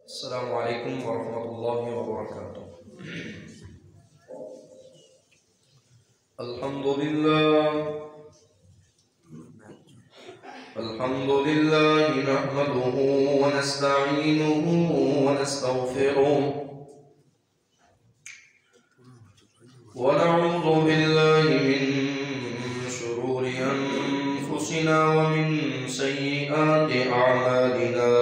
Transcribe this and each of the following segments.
السلام عليكم ورحمة الله وبركاته. الحمد لله نحمده ونستعينه ونستغفره ونعوذ بالله من شرور أنفسنا ومن سيئات أعمالنا.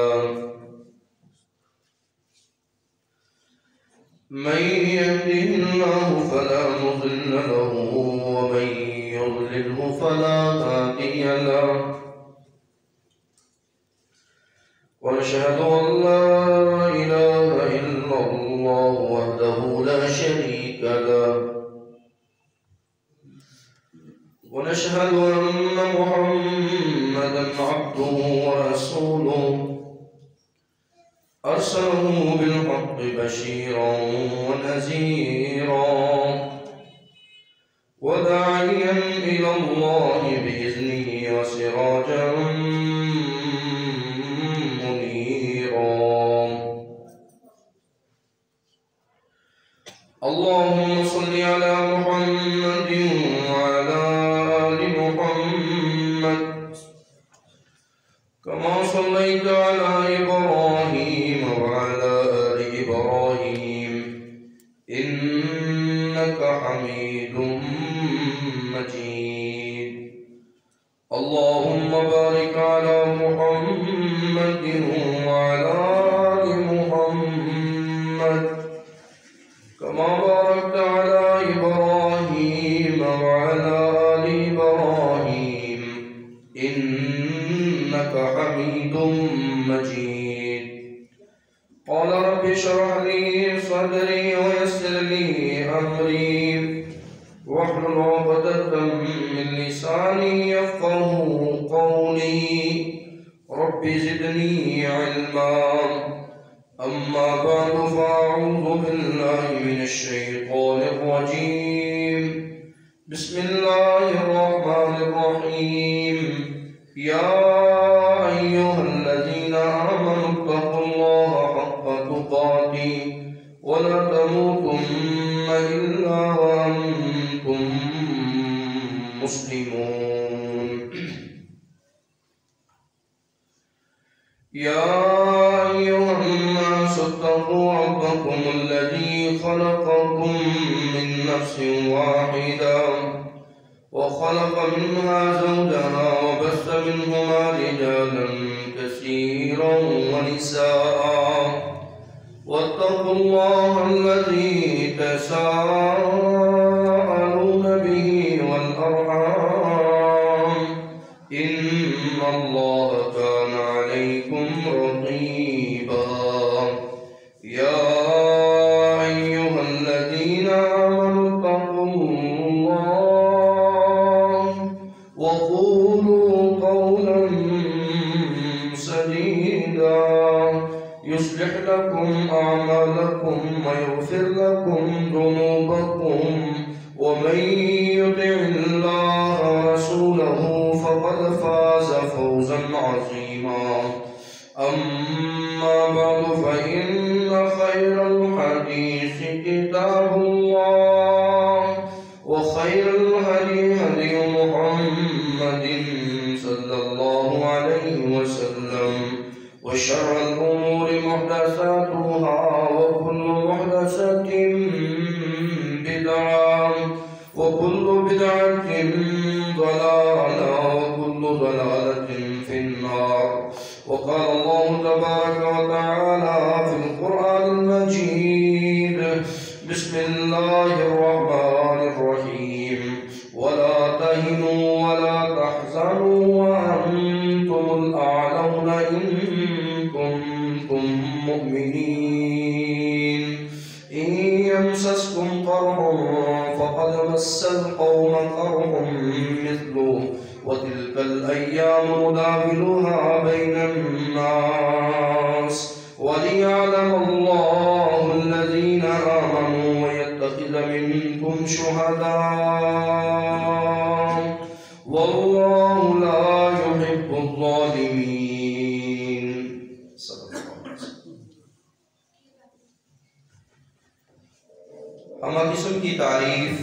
من يهده الله فلا مضل له ومن يضلله فلا هادي له، ونشهد أن لا إله إلا الله وحده لا شريك له، ونشهد أن محمدا عبده ورسوله أرسله بالحق بشيرا ونذيرا وداعيا إلى الله بإذنه وسراجا منيرا. اللهم صل على محمد وعلى آل محمد كما صليت على إبراهيم وعلى آل إبراهيم إنك حميد مجيد. اللهم بارك على محمد وعلى آل محمد كما باركت على إبراهيم وعلى آل إبراهيم إنك حميد مجيد. قال رب اشرح لي صدري ويسر لي أمري واحلل عقدة من لساني يفقهوا قولي. رب زدني علما. أما بعد فأعوذ بالله من الشيطان الرجيم. بسم الله الرحمن الرحيم. يا أيها الذين آمنوا اتقوا الله حق تقاته ولا تموتن إلا وأنتم مسلمون. يا أيها الناس اتقوا ربكم الذي خلقكم من نفس واحدة وخلق منها زوجها وبث منهما رجالا كثيرا ونساء واتقوا الله الذي تساءلون به والأرحام إن الله كان عليكم رقيبا. يا أيها الذين آمنوا اتقوا الله وقولوا قولا سديدا يصلح لكم أعمالكم ويغفر لكم ذنوبكم ومن يطع الله ورسوله فقد فاز فوزا عظيما. أما بعد فإن خير الحديث كتاب الله وخير الهدي هدي محمد صلى الله عليه وسلم وشر الأمور محدثاتها وكل محدثة بدعة وكل بدعة ضلالة وكل ضلالة في النار. وقال الله تبارك وتعالى في القرآن المجيد. بسم الله الرحمن الرحيم. ولا تهنوا ولا تحزنوا وأنتم الأعلون إن كنتم مؤمنين. إن يمسسكم قرح فقد مس القوم قرح مثله وتلك الأيام نداولها بين الناس وليعلم الله الذين آمنوا ويتخذ منكم شهداء والله لا يحب الظالمين. صدق الله. अमा किस्म की तारीफ,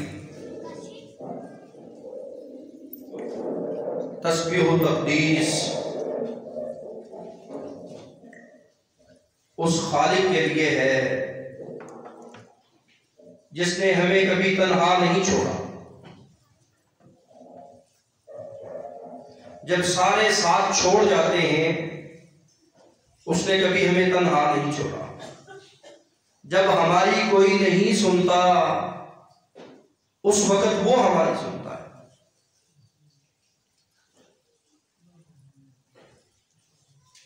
तस्बीह व तक़दीस उस खालिक के लिए है जिसने हमें कभी तन्हा नहीं छोड़ा। जब सारे साथ छोड़ जाते हैं, उसने कभी हमें तन्हा नहीं छोड़ा। जब हमारी कोई नहीं सुनता, उस वक्त वो हमारी सुनता है।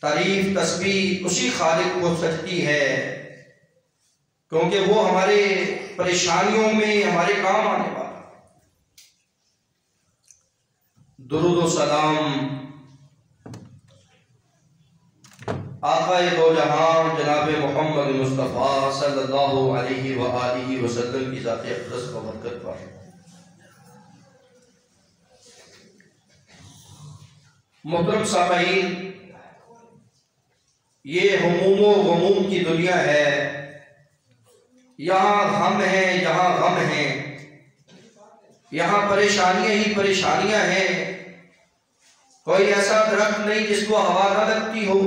तारीफ तस्बीह उसी खालिक को सजती है, क्योंकि वो हमारे परेशानियों में हमारे काम आने वाला। दुरूद व सलाम आक़ाए दो जहां जनाब मोहम्मद मुस्तफ़ा सल्लल्लाहु अलैहि व आलिहि वसल्लम की ज़ात अक़दस व बरकत पर। मोहतरम सामईन, ये हुमूम व गमूम की दुनिया है। यहाँ हम हैं, यहाँ गम हैं, यहाँ परेशानियाँ ही परेशानियाँ हैं। कोई ऐसा दरख्त नहीं जिसको हवा न लगती हो,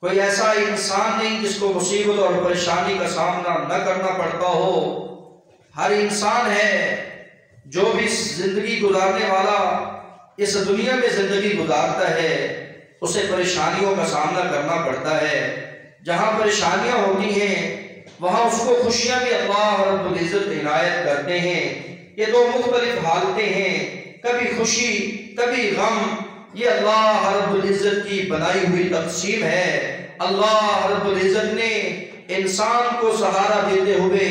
कोई ऐसा इंसान नहीं जिसको मुसीबत और परेशानी का सामना न करना पड़ता हो। हर इंसान है जो भी जिंदगी गुजारने वाला इस दुनिया में जिंदगी गुजारता है, उसे परेशानियों का सामना करना पड़ता है। जहाँ परेशानियाँ होती हैं वहाँ उसको खुशियाँ भी अल्लाह रब्बुल इज़्ज़त इनायत करते हैं। ये दो मुख्तलिफ हालतें हैं, कभी खुशी कभी गम। ये अल्लाह रब्बुल इज़्ज़त की बनाई हुई तक़सीम है। अल्लाह रब्बुल इज़्ज़त ने इंसान को सहारा देते हुए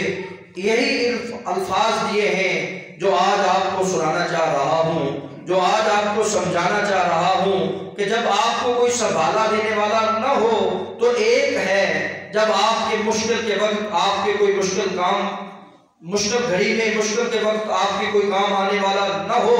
यही अल्फाज दिए हैं जो आज आपको सुनाना चाह रहा हूँ, जो आज आपको समझाना चाह रहा हूँ कि जब आपको कोई संभाला देने वाला न हो तो एक है, जब आपके मुश्किल के वक्त आपके कोई मुश्किल काम, मुश्किल घड़ी में मुश्किल के वक्त आपके कोई काम आने वाला न हो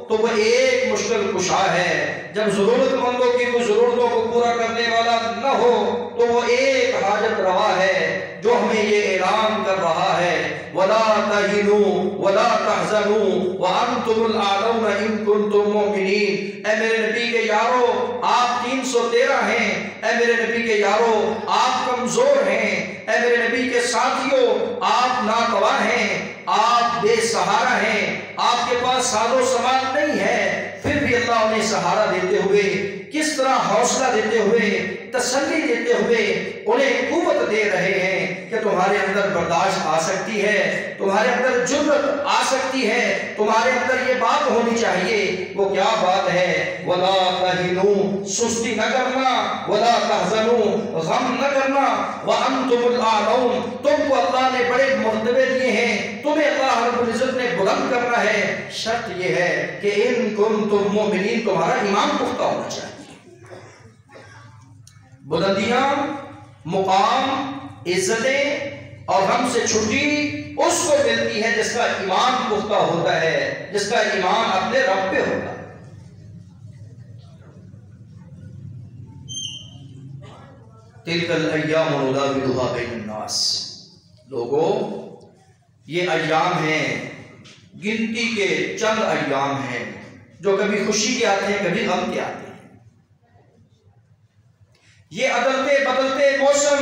तो वह एक मुश्किल कुशा है। जब जरूरतमंदों की कोई जरूरतों को पूरा करने वाला न हो तो वो एक हाजत रवा है जो हमें ये ऐलान कर रहा है, वला तहिनु वला तहज़नु व अंतुमुल आलौना इन कुंतुम मुमिनीन। ऐ मेरे नबी के यारो, आप 313 हैं। ऐ मेरे नबी के यारो, आप कमजोर हैं। ऐ मेरे नबी के साथियों, आप नातवा हैं, आप बेसहारा हैं, आपके पास साजो सामान नहीं है। फिर भी अल्लाह उन्हें सहारा देते हुए, किस तरह हौसला देते हुए, तसल्ली देते हुए उन्हें कुव्वत दे रहे हैं कि तुम्हारे अंदर बर्दाश्त आ सकती है, तुम्हारे अंदर जुर्रत आ सकती है, तुम्हारे अंदर ये बात होनी चाहिए। वो क्या बात है? वला तहिनु, सुस्ती न करना, वला तहज़नु, गम न करना, व अंतुमुल आलौन, तुमको अल्लाह ने बड़े मर्तबे दिए हैं, तुम्हें अल्लाह रब्बुल इज़्ज़त ने बुलंद करना है। शर्त ये है कि इन कुंतुम मुमिनीन, तुम्हारा ईमान पुख्ता होना चाहिए। बुलंदियां, मुकाम, इज्जतें और गम से छुट्टी उसको मिलती है जिसका ईमान पुख्ता होता है, जिसका ईमान अपने रब पे होता है। तिलकल अय्यामु नुदाविलुहा बैनन नास। लोगों, ये अय्याम हैं, गिनती के चंद अय्याम हैं जो कभी खुशी के आते हैं, कभी गम के आते हैं। ये अदलते बदलते मौसम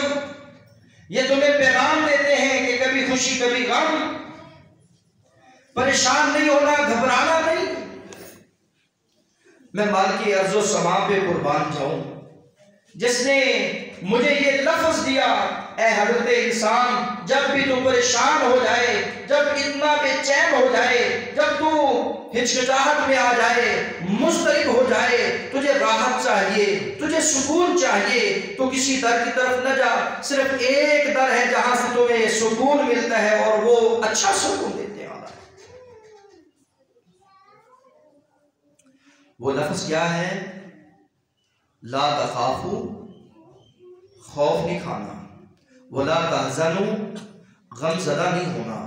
ये तुम्हें पैगाम देते हैं कि कभी खुशी कभी गम। परेशान नहीं होना, घबराना नहीं। मैं माल की अर्ज़ो समा पे कुर्बान जाऊं जिसने मुझे ये लफ्ज़ दिया, ऐ हज़रत इंसान, जब भी तू परेशान हो जाए, जब इतना बेचैन हो जाए, जब तू हिचकिचाहट में आ जाए, मुस्तरिब हो जाए, तुझे राहत चाहिए, तुझे सुकून चाहिए, तो किसी दर की तरफ न जा। सिर्फ एक दर है जहां से तुम्हें सुकून मिलता है और वो अच्छा सुकून देने वाला है। वो लफ्ज़ क्या है? ला तखाफू, खौफ नहीं खाना, वला तहज़नु, गमज़दा नहीं होना।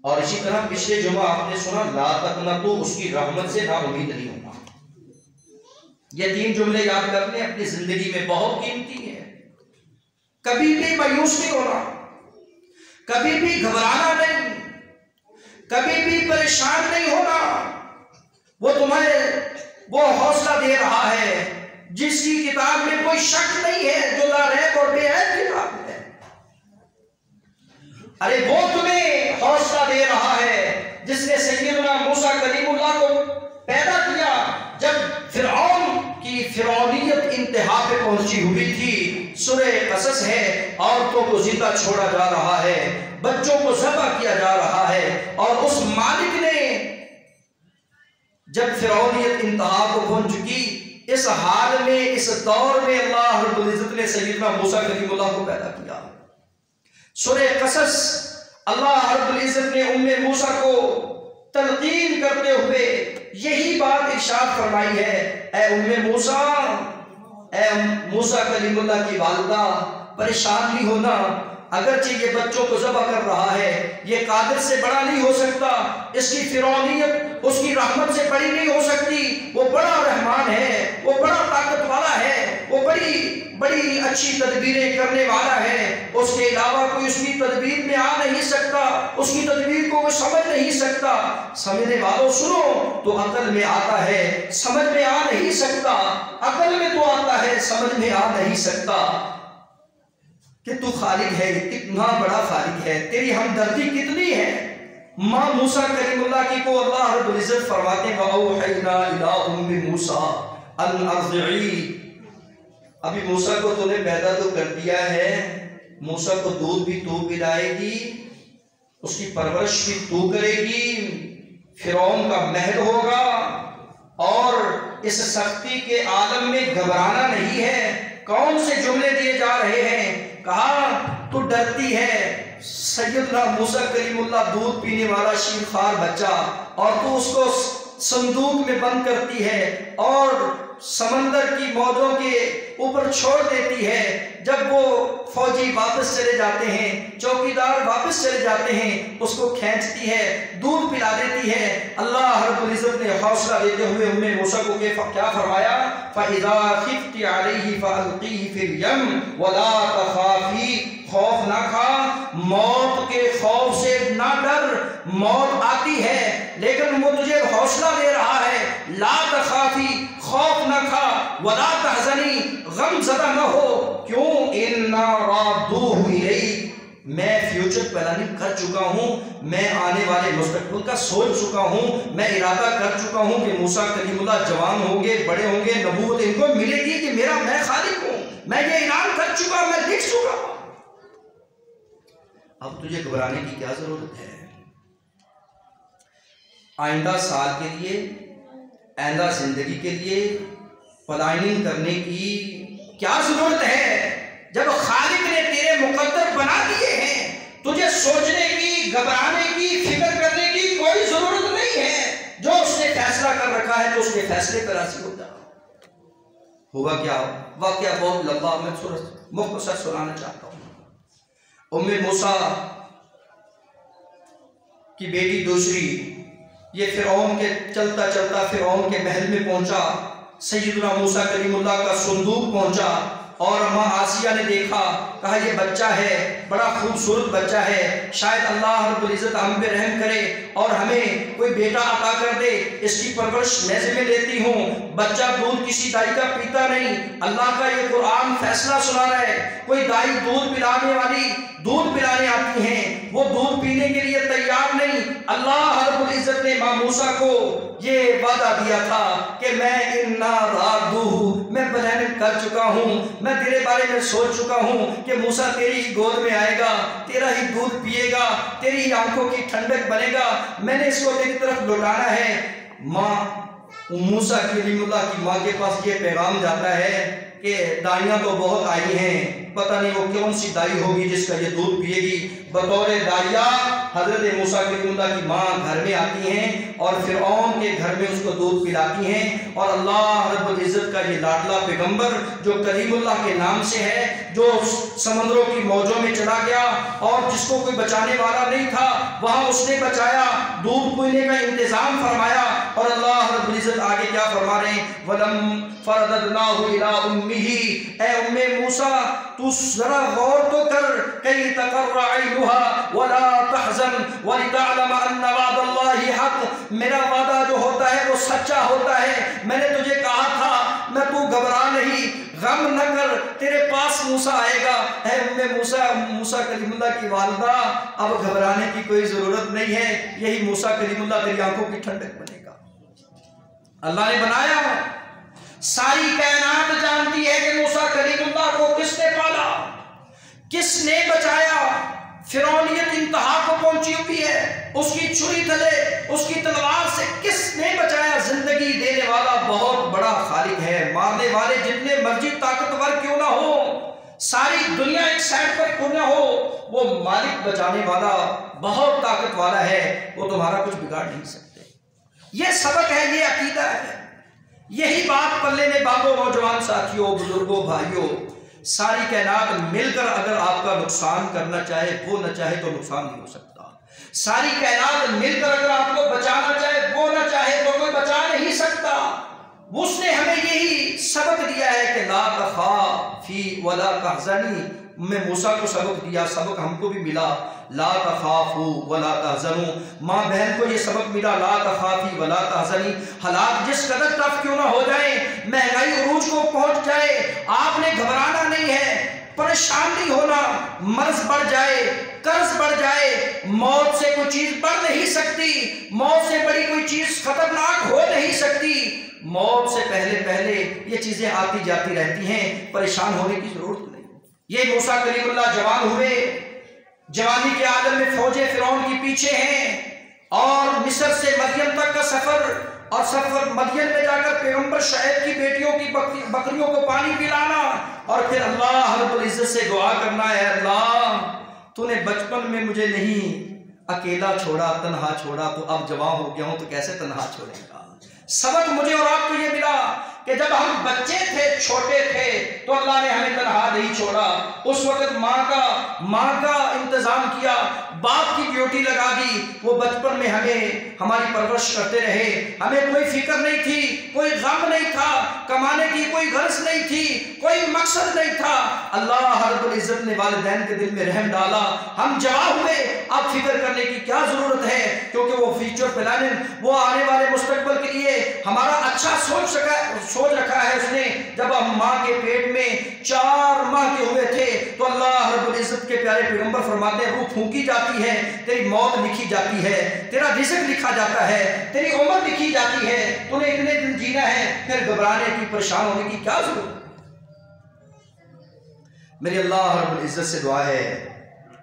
और इसी तरह पिछले जुमा आपने सुना, ला तक़नतू, उसकी रहमत से ना उम्मीद नहीं होना। ये 3 जुमले याद करने अपनी जिंदगी में बहुत कीमती है। कभी भी मायूस नहीं होना, कभी भी घबराना नहीं, कभी भी परेशान नहीं होना। वो तुम्हें वो हौसला दे रहा है जिसकी किताब में कोई शक नहीं है, जो लारैब और बेऐब किताब है। अरे वो तुम्हें हौसला दे रहा है जिसने सैयदना मूसा कलीमुल्लाह को पैदा किया जब फिरौन की फिरौनियत इंतहा पे पहुंची हुई थी। सूरह कसस है, औरतों को जिंदा छोड़ा जा रहा है, बच्चों को ज़बह किया जा रहा है, और उस मालिक ने जब फिरौनियत इंतहा को पहुंच चुकी, इस हाल में, इस दौर में अल्लाह रब्बुल इज्जत ने सैयदना मूसा कलीमुल्लाह को पैदा किया। सूरह कसस अल्लाह रब्बुल इज्जत ने उम्मे मूसा को तलकीन करते हुए यही बात इरशाद फरमाई है, ऐ उम्मे मूसा, ऐ मूसा कलीमुल्लाह की वालिदा, परेशान नहीं होना। अगरचे ये बच्चों को ज़बह कर रहा है, ये कादिर से बड़ा नहीं हो सकता, इसकी फिरौनियत उसकी रहमत से बड़ी नहीं हो सकती। वो बड़ा रहमान है, वो बड़ा ताकत वाला है, वो बड़ी बड़ी अच्छी तदबीरें करने वाला है। उसके अलावा कोई उसकी तदबीर में आ नहीं सकता, उसकी तदबीर को वो समझ नहीं सकता। समझने वालों सुनो, तो अकल में आता है, समझ में आ नहीं सकता। अकल में तो आता है, समझ में आ नहीं सकता कि तू खालिक है, कितना बड़ा खालिक है, तेरी हमदर्दी कितनी है। माँ मूसा कलीमुल्लाह की को अल्लाह रब्बुल इज्जत फरमाते हैं, वअौहैना इला उम्मी मूसा अन अर्ज़िई, अभी मूसा को तूने पैदा तो कर दिया है, मूसा को दूध भी तू पिलाएगी, उसकी परवरिश भी तू करेगी, फिरौन का महल होगा, और इस सख्ती के आलम में घबराना नहीं है। कौन से जुमले दिए जा रहे हैं, कहा तू डरती है, सैयदना मूसा कलीमुल्लाह दूध पीने वाला शीरखार बच्चा, और तू उसको संदूक में बंद करती है और समंदर की मौजों के ऊपर छोड़ देती है। जब वो फौजी वापस चले जाते हैं, चौकीदार वापस चले जाते हैं, उसको खींचती है, दूध पिला देती है। अल्लाह रब्बुल इज्जत ने हौसला देते हुए उम्मे मूसा को क्या फरमाया, फ़इज़ा ख़िफ़्ति अलैहि फ़अल्क़ीही फ़िल यम वला तख़ाफ़ी, खौफ ना खा, मौत के खौफ से ना डर, मौत आती है लेकिन वो तुझे हौसला दे रहा है, ला तख़ाफ़ी, खौफ ना खा, वला तहज़नी, गम ज़दा न हो। क्यों, इन्ना रादूहु इलैक, मैं फ्यूचर प्लानिंग कर चुका हूँ, मैं आने वाले मुस्तक़बिल का सोच चुका हूँ, मैं इरादा कर चुका हूँ कि मूसा कलीमुल्लाह जवान होंगे, बड़े होंगे, नबूवत इनको मिलेगी कि मेरा मैं खालिक हूँ, मैं ये ऐलान कर चुका, मैं लिख चुका। अब तुझे घबराने की क्या जरूरत है। आइंदा साल के लिए, आइंदा जिंदगी के लिए प्लानिंग करने की क्या जरूरत है, जब खालिक ने तेरे मुकद्दर बना दिए हैं। तुझे सोचने की, घबराने की, फिक्र करने की कोई जरूरत नहीं है। जो उसने फैसला कर रखा है, तो उसके फैसले पर राजी हो जा। हुआ क्या, वाकया बहुत लंबा, मैं मुख्तसर सुनाना चाहता हूँ। उम्मे मूसा की बेटी दूसरी, ये फिरौन के चलता चलता फिरौन के महल में पहुंचा, सैयदना मूसा कलीमुल्लाह का संदूक पहुंचा, और अम्मा आसिया ने देखा, कहा ये बच्चा है, बड़ा खूबसूरत बच्चा है, शायद अल्लाह रब्बुल इज्जत हम पे रहम करे और हमें कोई बेटा अता कर दे, इसकी परवरिश मैं ज़िम्मे लेती हूँ। बच्चा दूध किसी दाई का पीता नहीं, अल्लाह का ये कुरान फैसला सुना रहा है। कोई दाई दूध पिलाने वाली दूध पिलाने आती हैं, वो दूध पीने के लिए तैयार नहीं। अल्लाह रब्बुल इज्जत ने माँ मूसा को ये वादा दिया था कि मैं इन्ना रादूहु, मैं प्लानिंग कर चुका हूँ, मैं तेरे बारे में सोच चुका हूँ कि मूसा तेरी ही गोद में आएगा, तेरा ही दूध पिएगा, तेरी ही आंखों की ठंडक बनेगा, मैंने इसको तेरी तरफ लौटाना है। माँ मूसा कलीमुल्लाह की माँ के पास ये पैगाम जाता है कि दाइयाँ तो बहुत आई हैं, पता नहीं वो कौन सी दाई होगी जिसका ये दूध पिएगी। बतौर दाइया हजरत मूसा कलीमुल्लाह की माँ घर में आती हैं और फिरौन के घर में उसको दूध पिलाती हैं। और अल्लाह रब्बुल इज्जत का ये लाडला पैगंबर जो कलीमुल्लाह के नाम से है, जो समंदरों की मौजों में चला गया और जिसको कोई बचाने वाला नहीं था, वहाँ उसने बचाया, दूध पीने का इंतजाम फरमाया और अल्लाह रब्बुल इज्जत आगे क्या फरमा रहे हैं, वलम फरददनाहु इला उम्मिही, ए उम्मे मूसा तू जरा गौर तो कर, कई तकर्रा ऐनुहा वला तहज़न वलितअलम अन्ना वअदल्लाहि हक़, मेरा वादा जो होता है वो सच्चा होता है। मैंने तुझे कहा था मैं, तू घबरा नहीं, गम न कर, तेरे पास मूसा आएगा। है उम्मे मूसा कलीमुल्लाह की वालिदा, अब घबराने की कोई जरूरत नहीं है, यही मूसा कलीमुल्लाह तेरी आंखों की ठंडक बनेगा। अल्लाह ने बनाया, सारी कायनात जानती है कि मूसा कलीमुल्लाह को किसने पाला, किसने बचाया। फिरौनियत इंतहा को पहुंची हुई है, उसकी छुरी तले, उसकी तलवार से किसने बचाया। जिंदगी देने वाला बहुत बड़ा खालिक है, मारने वाले जितने मर्जी ताकतवर क्यों ना हो, सारी दुनिया एक साइड पर क्यों ना हो, वो मालिक बचाने वाला बहुत ताकत वाला है, वो तुम्हारा कुछ बिगाड़ नहीं सकते। ये सबक है, ये अकीदा है। यही बात पल्ले में बाबो, नौजवान साथियों, बुजुर्गों, भाइयों, सारी कायनात मिलकर अगर आपका नुकसान करना चाहे, वो न चाहे तो नुकसान नहीं हो सकता। सारी कायनात मिलकर अगर आपको बचाना चाहे, वो न चाहे तो कोई बचा नहीं सकता। उसने हमें यही सबक दिया है कि ला तखाफी वला तहज़नी। मैं मूसा को सबक दिया, सबक हमको भी मिला, ला तखाफू वला तहज़नू। माँ बहन को ये सबक मिला, ला तखाफी वला तहज़नी। हालात जिस कदर टफ क्यों ना हो जाए, महंगाई उरूज को पहुंच जाए, आपने घबराना नहीं है, परेशान नहीं होना। मर्ज बढ़ जाए, कर्ज बढ़ जाए, मौत से कोई चीज बढ़ नहीं सकती, मौत से बड़ी कोई चीज खतरनाक हो नहीं सकती। मौत से पहले पहले ये चीजें आती जाती रहती हैं, परेशान होने की जरूरत नहीं। ये मूसा कलीमुल्लाह जवान हुए, जवानी के आलम में फौजे फिरौन की पीछे हैं, और मिस्र से मदियन तक का सफर, और सफर मदियन में जाकर पैगंबर शुएब की बेटियों की बकरियों को पानी पिलाना, और फिर अल्लाह रब्बुल इज्जत से दुआ करना है, अल्लाह तूने बचपन में मुझे नहीं अकेला छोड़ा, तन्हा छोड़ा, तो अब जवान हो गया हूं तो कैसे तन्हा छोड़ेगा। सबक मुझे और आपको ये मिला कि जब हम बच्चे थे, छोटे थे, तो अल्लाह ने हमें तन्हा नहीं छोड़ा। उस वक्त माँ का इंतजाम किया, बाप की ड्यूटी लगा दी, वो बचपन में हमें हमारी परवरिश करते रहे। हमें कोई फिक्र नहीं थी, कोई गम नहीं था, कमाने की कोई गर्ज नहीं थी, कोई मकसद नहीं था। अल्लाह रब्बुल इज्जत ने वालिदैन के दिल में रहम डाला, हम जवान हुए। अब फिक्र करने की क्या जरूरत है, क्योंकि वो फ्यूचर प्लानिंग, वो आने वाले मुस्तकबल के लिए हमारा अच्छा सोच रखा है उसने। जब हम माँ के पेट में 4 माह के हुए थे, तो अल्लाह रब्बुल इज्जत के प्यारे पैगंबर फरमाते हैं, रूह फूंकी जाती है, तेरी मौत लिखी जाती है, तेरा रिज़्क लिखा जाता है, तेरी उम्र लिखी जाती है, तूने इतने दिन जीना है, फिर घबराने की, परेशान होने की क्या जरूरत। मेरी अल्लाह रब्बुल इज्जत से दुआ है,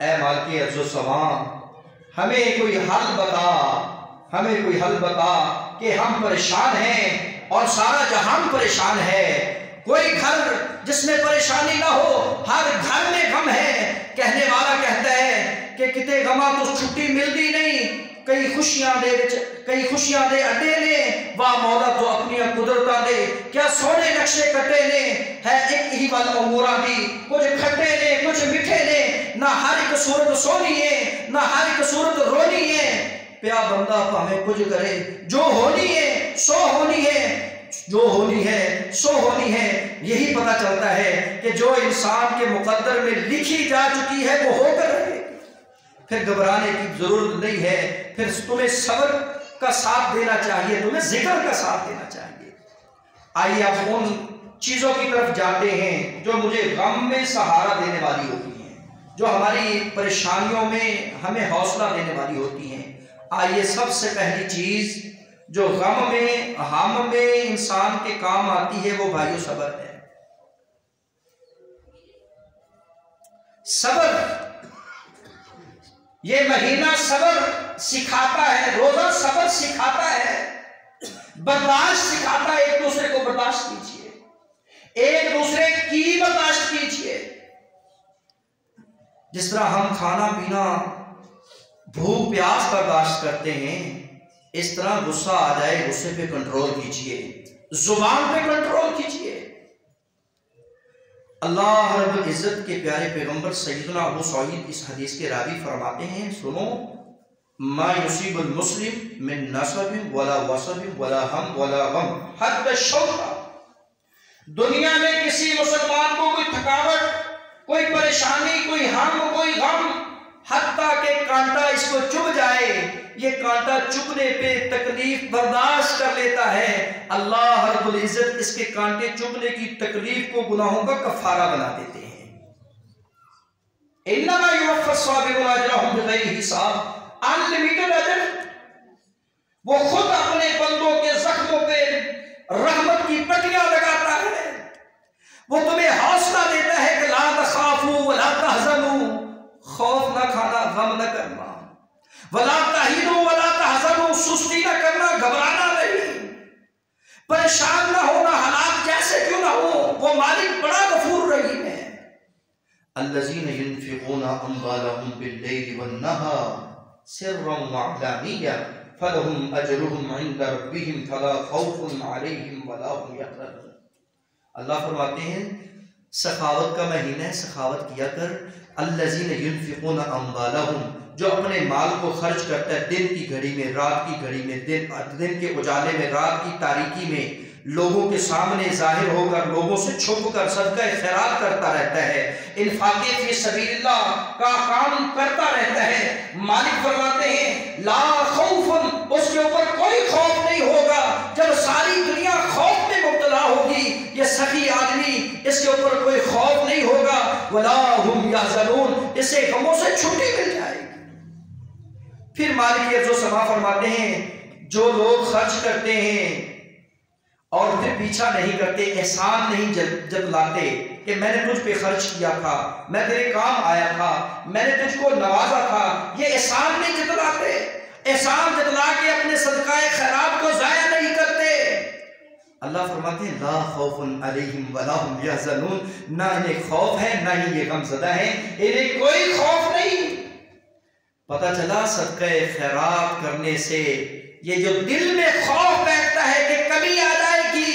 ऐ मालिक अर्ज़ व समा, हमें कोई हल बता, हमें कोई हल बता कि हम परेशान हैं और सारा जहान परेशान है। कोई घर जिसमें परेशानी ना हो, हर घर में गम है। कहने वाला कहता है कि किते गमा तो छुट्टी मिलती नहीं, कई खुशियां दे अड्डे ने, वाह मौला तो अपनी कुदरता दे, क्या सोने नक्शे कटे ने, है एक ही वाल अमूरा दी, कुछ खट्टे ने कुछ मीठे ने, ना हर एक सूरत सोनी है, ना हर एक सूरत रोनी है। प्या बंदा भाਵੇਂ कुछ करे, जो होनी है सो होनी है, जो होनी है सो होनी है। यही पता चलता है कि जो इंसान के मुकद्दर में लिखी जा चुकी है वो होकर रहेगी, फिर घबराने की जरूरत नहीं है। फिर तुम्हें सब्र का साथ देना चाहिए, तुम्हें जिक्र का साथ देना चाहिए। आइए अब उन चीजों की तरफ जाते हैं जो मुझे गम में सहारा देने वाली होती हैं, जो हमारी परेशानियों में हमें हौसला देने वाली होती हैं। आइए सबसे पहली चीज जो गम में, हम में इंसान के काम आती है, वो भाइयों सब्र है। सब्र, ये महीना सब्र सिखाता है, रोजा सब्र सिखाता है, बर्दाश्त सिखाता है। एक दूसरे को बर्दाश्त कीजिए, एक दूसरे की बर्दाश्त कीजिए। जिस तरह हम खाना पीना, भूख प्यास बर्दाश्त करते हैं, इस तरह गुस्सा आ जाए, गुस्से पे कंट्रोल कीजिए, जुबान पे कंट्रोल कीजिए। अल्लाह रब्बुल इज्जत के प्यारे पैगंबर सैयदना अबू सईद इस हदीस के रावी फरमाते हैं, सुनो मा युसीबुल मुस्लिम मिन नसबिन वला वसबिन वला हम वला गम हत्ता शौका। दुनिया में किसी मुसलमान को कोई थकावट, कोई परेशानी, कोई हम, कोई गम, हत्ता के कांटा इसको चुभ जाए, ये कांटा चुभने पे तकलीफ बर्दाश्त कर लेता है। अल्लाह रब्बुल इज्जत इसके कांटे चुभने की तकलीफ को गुनाहों का कफारा बना देते हैं। इन्नमा युवफ़्फ़स साबिरून अजरहुम बिग़ैरि हिसाब, अनलिमिटेड अजर। वो खुद अपने बंदों के जख्मों पे रहमत की पट्टियां लगाता है। वो तुम्हें हौसला देता है कि ला तखाफू वला तहज़नू, खौफ न खाना, गम न करना, वला तहीनु वला तहज़नू, सुस्ती न करना, घबराना नहीं, परेशान न होना, हालात जैसे क्यों ना हो, वो मालिक बड़ा गफूर रहीम है। अल्लज़ीना युनफ़िक़ूना अम्वालहुम बिल्लैलि वन्नहार सिर्रन व अलानिया फलहुम अजरुहुम इंदा रब्बिहिम फला खौफुन अलैहिम वला हुम यहज़नून। अल्लाह फरमाते हैं सखावत का महीना है, सखावत किया कर। अल्लज़ीना युनफ़िक़ूना अम्वालहुम, जो अपने माल को खर्च करता है दिन की घड़ी में, रात की घड़ी में, दिन के उजाले में, रात की तारीकी में, लोगों के सामने जाहिर होकर, लोगों से छुप कर सदका खैरात करता रहता है, इन्फाक़े फी सबीलिल्लाह का काम करता रहता है। मालिक फरमाते हैं ला खौफुन, उसके ऊपर कोई खौफ नहीं होगा। जब सारी दुनिया खौफ में मुब्तला होगी, ये सखी आदमी, इसके ऊपर कोई खौफ नहीं होगा। वला हुम यहज़नून, इसे गमों से छुट्टी मिल जाएगी। फिर मालिक ये जो समा फरमाते हैं, जो लोग खर्च करते हैं और फिर पीछा नहीं करते, एहसान नहीं जतलाते कि मैंने तुझ पे खर्च किया था, मैं तेरे काम आया था, मैंने तुझको नवाजा था, ये एहसान नहीं जतलाते। एहसान जतला के अपने सदकाए खैरात को जाया नहीं करते। अल्लाह फरमाते हैं ला खौफुन अलैहिम वला हुम यहज़नून, ना इन्हें खौफ है ना ही ये गमज़दा है, इन्हें कोई खौफ नहीं। पता चला सदकाए खैरात करने से ये जो दिल में खौफ बैठता है कि कमी आ जाएगी,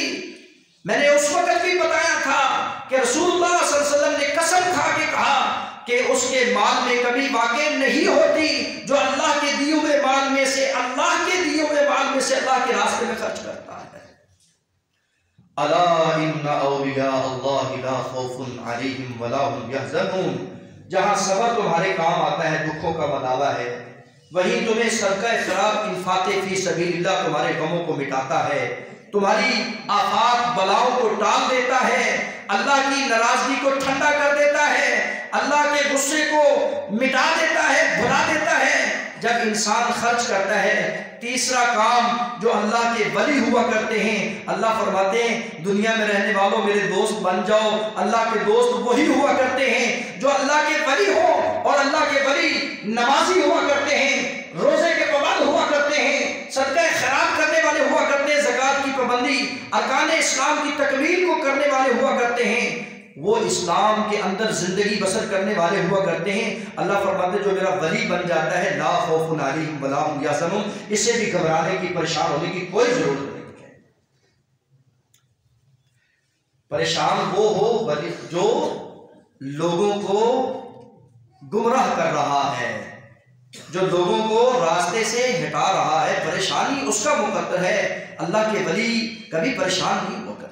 मैंने उस वक्त भी बताया था कि रसूलुल्लाह सल्लल्लाहु अलैहि वसल्लम ने कसम खा के कहा कि उसके माल में कभी वाक़ई नहीं होती जो अल्लाह के दिए हुए माल में से, अल्लाह के दिए हुए माल में से अल्लाह के रास्ते में खर्च करता है। अला इन्ना औलिया अल्लाहि ला खौफुन अलैहिम वला हुम यहज़नून। जहां सब्र तुम्हारे काम आता है, दुखों का मदावा है, वहीं तुम्हें सदका खैरात इन्फाक़े फी सबीलिल्लाह तुम्हारे गमों को मिटाता है, तुम्हारी आफात बलाओं को टाल देता है, अल्लाह की नाराजगी को ठंडा कर देता है, अल्लाह के गुस्से को मिटा देता है, भुला देता है जब इंसान खर्च करता है। तीसरा काम जो अल्लाह के वली हुआ करते हैं, अल्लाह फरमाते हैं दुनिया में रहने वालों मेरे दोस्त बन जाओ। अल्लाह के दोस्त वही हुआ करते हैं जो अल्लाह के वली हो, और अल्लाह के वली नमाजी हुआ करते हैं, रोजे के पाबंद हुआ करते हैं, सदका खैरात करने वाले हुआ करते हैं, ज़कात की पाबंदी, अरकान इस्लाम की तकमील को करने वाले हुआ करते हैं, वो इस्लाम के अंदर जिंदगी बसर करने वाले हुआ करते हैं। अल्लाह फरमाते जो मेरा वली बन जाता है ला खौफुन अलैहिम वला हुम यहज़नून, इससे भी घबराने की, परेशान होने की कोई जरूरत नहीं है। परेशान वो हो वली जो लोगों को गुमराह कर रहा है, जो लोगों को रास्ते से हटा रहा है, परेशानी उसका मुकद्दर है। अल्लाह के वली कभी परेशान नहीं हुआ करते।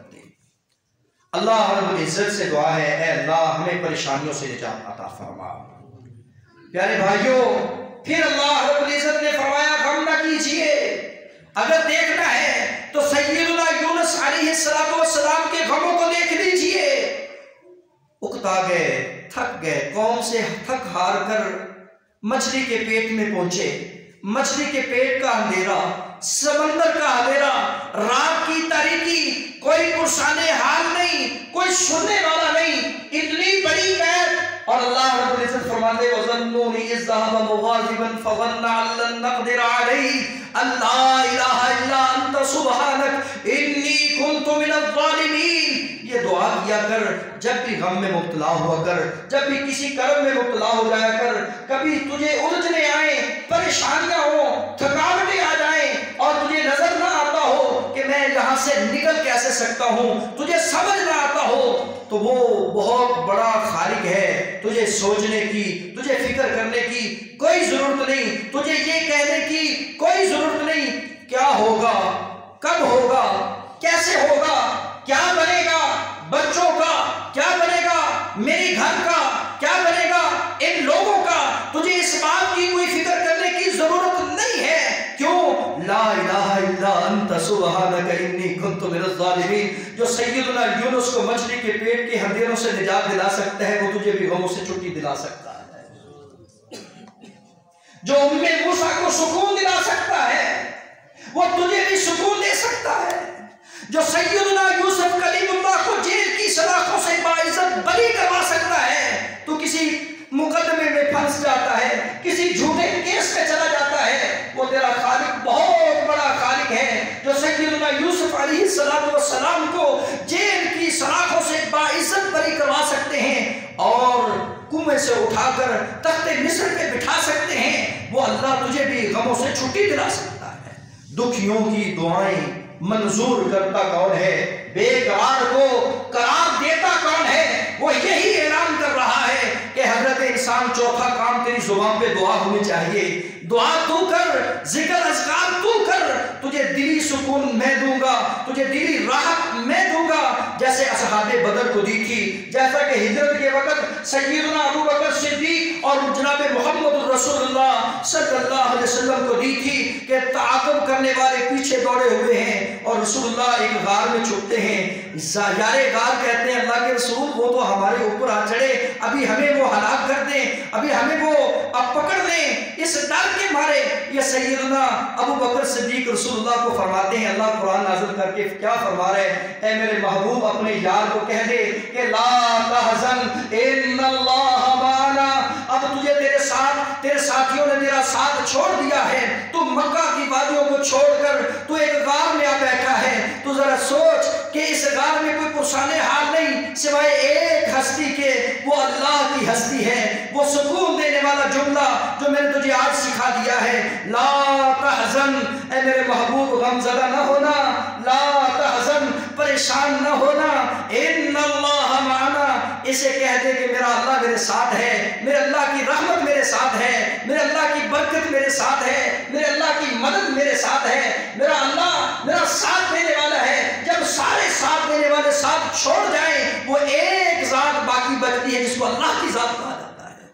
अल्लाह रब्बुल इज्जत से दुआ है, ऐ अल्लाह हमें परेशानियों से निजात अता फरमा। प्यारे भाइयों, फिर अल्लाह रब्बुल इज्जत ने फरमाया गम न कीजिए। अगर देखना है तो सय्यदुना यूनुस अलैहिस्सलातु वस्सलाम के गमों को देख लीजिए। उकता गए, थक गए, कौम से थक हार कर मछली के पेट में पहुंचे। मछली के पेट का अंधेरा, समंदर का अंधेरा, रात की तारीकी, कोई पुरसाने हाल नहीं, कोई सुनने वाला नहीं, इतनी बड़ी कैद। और अल्लाह रब्बुल इज्जत फरमाते वज़न्नूनी इज़ ज़हबा मुग़ाज़िबन फ़ज़न्ना अल्लन नक़दिर अलैहि अल्ला इलाहा इल्ला अंता सुब्हानक इन्नी कुन्तु मिनज़ ज़ालिमीन। ये दुआ किया कर जब भी गम में मुब्तला हुआ कर, जब भी किसी कर्म में मुब्तला हो जाया कर, कभी तुझे उलझने आए, परेशानियां हो, थकावटें आ जाएं और तुझे नजर ना आता हो कि मैं यहाँ से निकल कैसे कैसे सकता हूं, तुझे समझ ना आता हो, तो वो बहुत बड़ा खालिक है। तुझे सोचने की, तुझे फिक्र करने की कोई जरूरत नहीं, तुझे ये कहने की कोई जरूरत नहीं क्या होगा, कब होगा, कैसे होगा, क्या बनेगा बच्चों का, क्या बनेगा मेरे घर का, क्या बनेगा इन लोगों का। तुझे इस बात की कोई फिक्र करने की जरूरत नहीं है। क्यों? ला इलाहा इल्ला अंता सुब्हानका इन्नी कुन्तु मिनज़ ज़ालिमीन। जो सैयदना यूनुस को मछली के पेट के अंधेरों से निजात दिला सकता है, वो तुझे भी गमों से छुट्टी दिला सकता है। जो उम्मे मूसा को सुकून दिला सकता है, वो तुझे भी सुकून दे सकता है। जो सैयदना यूसुफ कलीमुल्लाह को जेल की सलाखों से बाइज्जत बरी करवा सकता है, तो किसी मुकदमे में फंस जाता है, किसी झूठे केस में चला जाता है, वो तेरा खालिक बहुत बड़ा खालिक है। जो सैयदना यूसुफ अलैहिस्सलाम को जेल की सलाखों से बाइज्जत बरी करवा सकते हैं और कुएं से उठाकर तख्ते मिस्र पे बिठा सकते हैं, वो अल्लाह तुझे भी गमों से छुट्टी दिला सकता है। दुखियों की दुआएं मंजूर करता कौन है, बेकरार को करार देता कौन है, वो यही ऐलान कर रहा है कि हजरत इंसान चौथा काम तेरी जुबान पे दुआ होनी चाहिए। दुआ तू कर, जिक्र अज़कार तू कर, तुझे दिली सुकून मैं दूंगा, तुझे दिली राहत मैं दूंगा, जैसे असहाबे बदर को दी थी, जैसा कि हिजरत के वक्त सय्यदना अबू बकर सिद्दीक और जनाब मोहम्मद रसूलुल्लाह सल्लल्लाहु अलैहि वसल्लम को दी थी कि ताक़ब करने वाले पीछे दौड़े हुए हैं और रसूलुल्लाह एक गार में छुपते हैं। यारे गार कहते हैं अल्लाह के रसूल, वो तो हमारे ऊपर आ चढ़े, अभी हमें वो हलाक कर दें, अभी हमें वो अब पकड़ लें। इस डर के मारे ये सैयदना अबू बकर सिद्दीक रसूलुल्लाह को फरमाते हैं, अल्लाह कुरान नाज़िल करके क्या फरमा रहे हैं, ऐ मेरे महबूब अपने यार को कह दे कि ला तहज़न इन्नल्लाह माना। अब तुझे तेरे साथियों ने तेरा साथ छोड़ दिया है, तू मक्का की वादियों को छोड़कर तू एक गार में आ बैठा है। तू जरा सोच कि इस गार में कोई पुरसाने हाल नहीं सिवाय एक हस्ती के, वो अल्लाह की हस्ती है। वो सुकून देने वाला जुमला जो मैंने तुझे आज सिखा दिया है, ला तहज़न, ऐ मेरे महबूब गमज़दा न होना, ला तहज़न, परेशान न होना, इन्नल्लाह माना, इसे कह दे कि मेरा अल्लाह मेरे साथ है, मेरे अल्लाह की रहमत मेरे साथ है, मेरे अल्लाह की बरकत मेरे साथ है, मेरे अल्लाह की मदद मेरे साथ है, मेरा अल्लाह मेरा साथ देने वाला है। जब सारे साथ देने वाले साथ छोड़ जाएं, वो एक जात बाकी बचती है जिसको अल्लाह की जात कहा जाता है।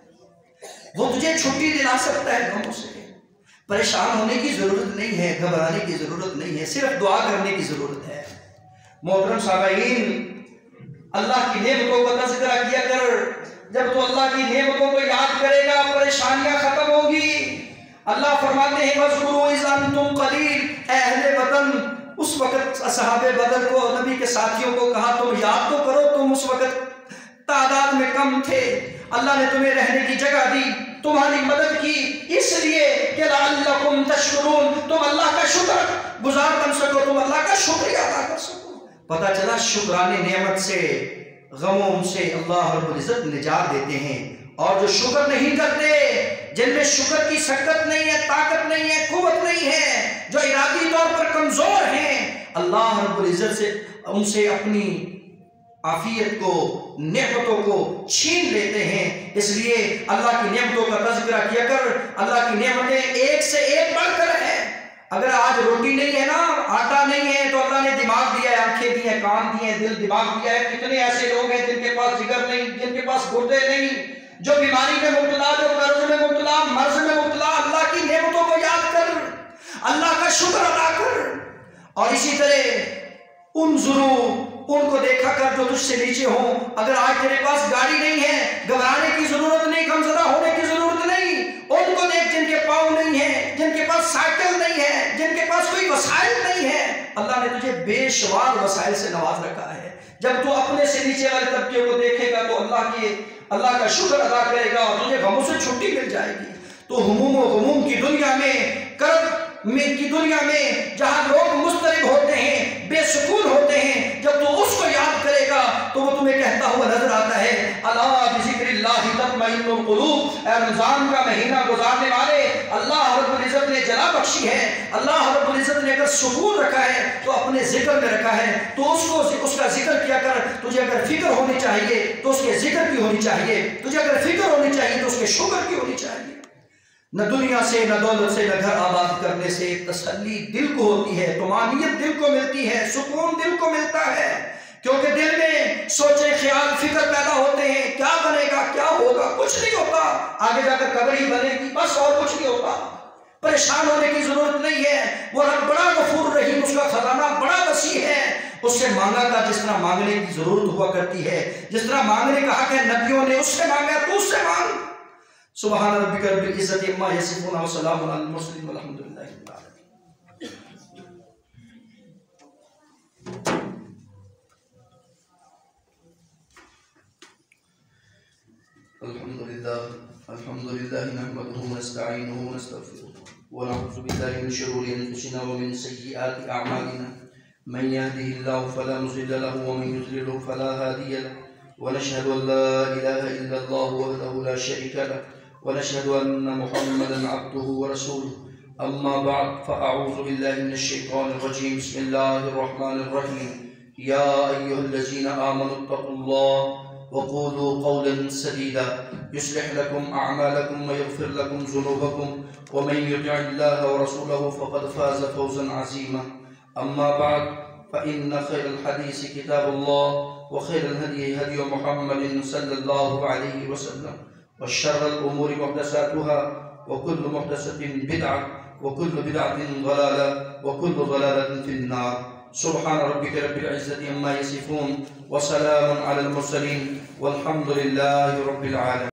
वो तुझे छुट्टी दिला सकता है गमों से। परेशान होने की जरूरत नहीं है, घबराने की जरूरत नहीं है, सिर्फ दुआ करने की जरूरत है। मोहतरम सामीईन, अल्लाह की नेमतों का तज़किरा किया कर। जब तो अल्लाह की नेमतों को याद करेगा, परेशानियां खत्म होगी। अल्लाह फरमाते हैं वज़कुरू इज़ अंतुम क़लील, ऐ अहले वतन, उस वक्त असहाबे बदर को, नबी के साथियों को कहा तुम याद तो करो, तुम उस वक्त तादाद में कम थे, अल्लाह ने तुम्हें रहने की जगह दी, तुम्हारी मदद की, इसलिए कि लअल्लकुम तशकुरून, तुम अल्लाह का शुक्र गुजार बन सको, तुम अल्लाह का शुक्रिया अदा कर सको। पता चला शुक्राने नेमत से, गमों से अल्लाह रब्बुल इज्जत निजात देते हैं। और जो शुक्र नहीं करते, जिनमें शुक्र की सकत नहीं है, ताकत नहीं है, कुव्वत नहीं है, जो इरादी तौर पर कमजोर हैं, अल्लाह रब्बुल इज्जत से उनसे अपनी आफियत को, नेमतों को छीन लेते हैं। इसलिए अल्लाह की नेमतों का तज़किरा किया कर। अल्लाह की नेमतें एक से एक बढ़कर है। अगर आज रोटी नहीं है ना, आटा नहीं है, तो अल्लाह ने दिमाग दिया है, आंखें दी हैं, कान दिए हैं, दिल दिमाग दिया है। कितने ऐसे लोग हैं जिनके पास जिगर नहीं, जिनके पास गुर्दे नहीं, जो बीमारी में मुब्तला, जो कर्ज में मुब्तला, मर्ज में मुब्तला। अल्लाह की नेमतों को याद कर, अल्लाह का शुक्र अदा कर। और इसी तरह उन्जुरू, उनको देखा कर जो तुझसे नीचे हो। अगर आज तेरे पास गाड़ी नहीं है, घबराने की जरूरत नहीं, गमज़दा होने की जरूरत नहीं। उनको देख जिनके पाँव नहीं है, जिनके पास साइकिल नहीं है, जिनके पास कोई वसाइल नहीं है। अल्लाह ने तुझे बेशुमार वसाइल से नवाज रखा है। जब तू अपने से नीचे वाले तबके को देखेगा तो अल्लाह का शुक्र अदा करेगा और तुझे गमों से छुट्टी मिल जाएगी। तो हुमूम व गुमूम की दुनिया में, कर्ब की दुनिया में जहां लोग मुस्तरिब होते हैं, बेसुकून होते हैं, जब तू उसको याद करेगा तो वो तुम्हें कहता हुआ नजर आता है, अला बिज़िक्रिल्लाहि तत्मइन्नुल क़ुलूब। रमजान का महीना गुजारने वाले अल्लाह रब्बुल इज्जत ने जना बख्शी है, अल्लाह रब्बुल इज्जत ने अगर सुकून रखा है तो अपने जिक्र में रखा है, तो उसका जिक्र किया कर। तुझे अगर फिक्र होनी चाहिए तो उसके जिक्र की होनी चाहिए, तुझे अगर फिक्र होनी चाहिए तो उसके शुक्र की होनी चाहिए। न दुनिया से, न दौलत से, न घर आबाद करने से तसल्ली दिल को होती है, तुमानियत दिल को मिलती है, सुकून दिल को मिलता है, क्योंकि दिल में सोचे ख्याल फिक्र पैदा होते हैं, क्या बनेगा, क्या होगा, कुछ नहीं होता, आगे जाकर कब्र ही बनेगी, बस और कुछ नहीं होता। परेशान होने की जरूरत नहीं है, वो रब बड़ा गफूर रहीम, उसका खजाना बड़ा वसी है, उससे मांगा था जिस तरह मांगने की जरूरत हुआ करती है, जिस तरह मांगने का हक है नबियों ने उससे मांगा, तो उससे मांग। सुबहान रब्बिका रब्बिल इज्जति अम्मा यसिफून व सलामुन अलल मुरसलीन वल्हम्दुलिल्लाहि रब्बिल आलमीन। अल्हम्दुलिल्लाह नहमदुहु व नस्तईनुहु व नस्तगफिरुह व नऊज़ु बिल्लाहि मिन शुरूरि अनफुसिना व मिन सय्यिआति अअमालिना मन यहदिहिल्लाहु फला मुज़िल्ल लहु व मन युज़लिलहु फला हादिय लहु व नशहदु अन ला इलाहा इल्लल्लाहु वहदहु ला शरीका लहु वनशहदु अन्ना मुहम्मदन अब्दुहु व रसूलुहु अम्मा बअद फ़अऊज़ु बिल्लाहि मिनश शैतानिर रजीम बिस्मिल्लाहिर रहमानिर रहीम या अय्युहल्लज़ीना आमनुत्तक़ुल्लाह वक़ूलू क़ौलन सदीदा युस्लिह लकुम अअमालकुम व यग़फ़िर लकुम ज़ुनूबकुम व मन युति'िल्लाह व रसूलहु फ़क़द फ़ाज़ फ़ौज़न अज़ीमा अम्मा बअद फ़इन्न खैरल हदीस किताबुल्लाह व खैरल हदी हदी मुहम्मदिन सल्लल्लाहु अलैहि वसल्लम व शर्रल उमूरि मुहदसातुहा व कुल्लु मुहदसतिन बिदअह व कुल्लु बिदअतिन ज़लाला व कुल्लु ज़लालतिन फिन्नार। सुब्हान रब्बिका रब्बिल इज्जति अम्मा यसिफून व सलामुन अलल मुरसलीन वल्हम्दुलिल्लाहि रब्बिल आलमीन।